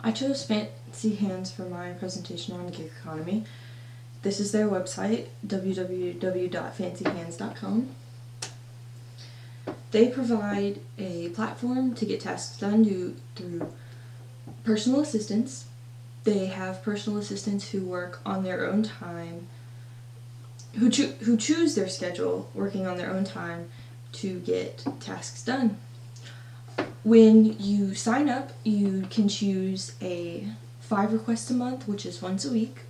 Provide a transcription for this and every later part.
I chose Fancy Hands for my presentation on gig economy. This is their website, www.fancyhands.com. They provide a platform to get tasks done through personal assistants. They have personal assistants who work on their own time, who choose their schedule, working on their own time to get tasks done. When you sign up, you can choose a 5 requests a month, which is once a week,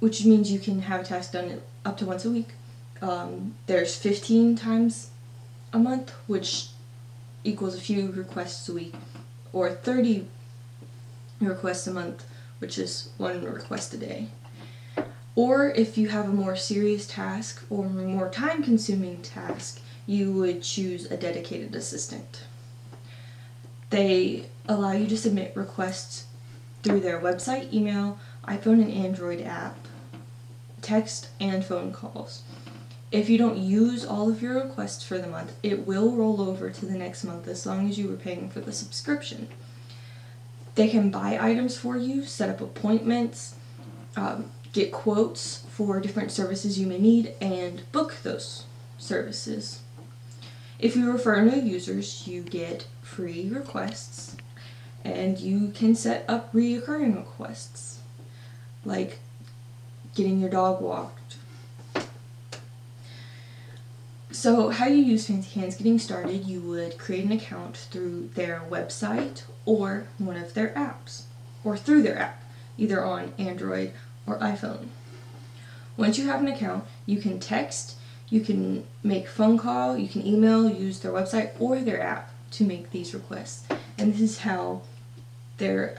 which means you can have a task done up to once a week. There's 15 times a month, which equals a few requests a week, or 30 requests a month, which is 1 request a day. Or if you have a more serious task or a more time-consuming task, you would choose a dedicated assistant. They allow you to submit requests through their website, email, iPhone and Android app, text, and phone calls. If you don't use all of your requests for the month, it will roll over to the next month as long as you were paying for the subscription. They can buy items for you, set up appointments, get quotes for different services you may need, and book those services. If you refer new users, you get free requests, and you can set up reoccurring requests, like getting your dog walked. So how you use Fancy Hands getting started, you would create an account through their website or one of their apps, or through their app, either on Android or iPhone. Once you have an account, you can text, you can make phone call, you can email, use their website or their app to make these requests. And this is how their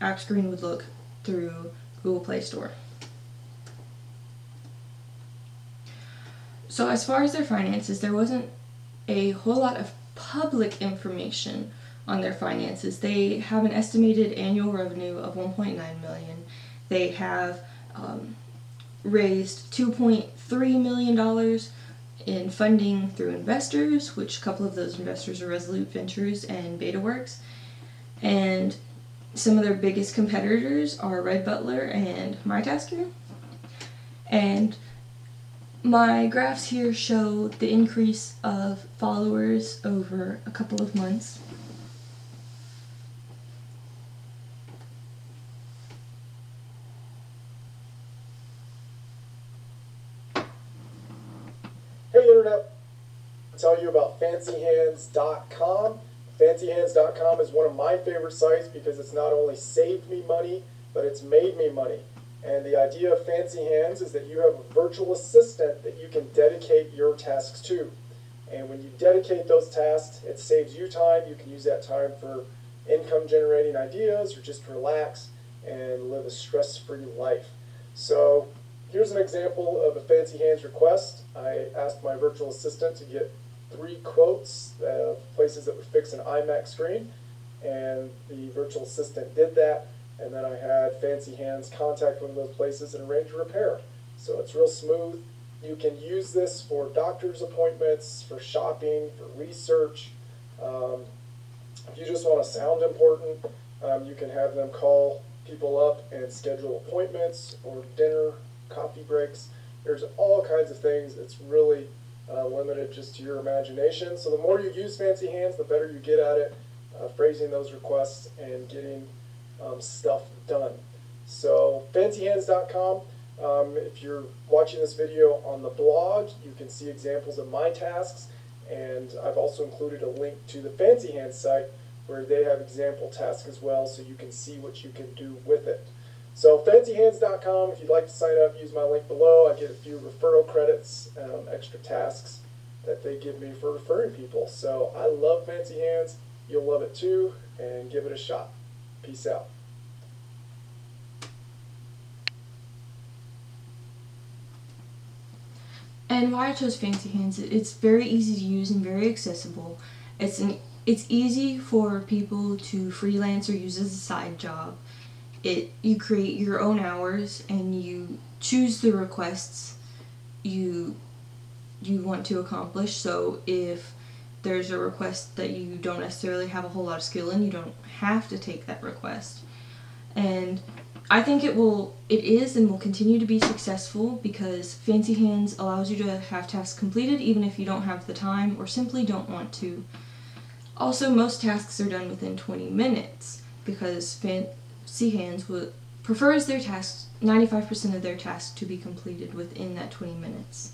app screen would look through Google Play Store. So as far as their finances, there wasn't a whole lot of public information on their finances. They have an estimated annual revenue of $1.9 million. They have raised $2.3 million in funding through investors, which a couple of those investors are Resolute Ventures and BetaWorks. And some of their biggest competitors are Red Butler and MyTasker. And my graphs here show the increase of followers over a couple of months. Hey Internet, I'll tell you about FancyHands.com. FancyHands.com is one of my favorite sites because it's not only saved me money, but it's made me money. And the idea of Fancy Hands is that you have a virtual assistant that you can dedicate your tasks to. And when you dedicate those tasks, it saves you time. You can use that time for income generating ideas or just relax and live a stress-free life. So here's an example of a Fancy Hands request. I asked my virtual assistant to get 3 quotes of places that would fix an iMac screen, and the virtual assistant did that. And then I had Fancy Hands contact one of those places and arrange a repair. So it's real smooth. You can use this for doctor's appointments, for shopping, for research. If you just want to sound important, you can have them call people up and schedule appointments or dinner, coffee breaks. There's all kinds of things. It's really limited just to your imagination. So the more you use Fancy Hands, the better you get at it, phrasing those requests and getting stuff done. So fancyhands.com. If you're watching this video on the blog, you can see examples of my tasks, and I've also included a link to the Fancy Hands site where they have example tasks as well, so you can see what you can do with it. So fancyhands.com, if you'd like to sign up, use my link below. I get a few referral credits, extra tasks that they give me for referring people. So I love Fancy Hands. You'll love it too, and give it a shot. Peace out. And why I chose Fancy Hands, it's very easy to use and very accessible. It's easy for people to freelance or use as a side job. You create your own hours and you choose the requests you want to accomplish. So if there's a request that you don't necessarily have a whole lot of skill in, you don't have to take that request. And I think it is and will continue to be successful because Fancy Hands allows you to have tasks completed even if you don't have the time or simply don't want to. Also, most tasks are done within 20 minutes because Fancy Hands prefers their tasks, 95% of their tasks, to be completed within that 20 minutes.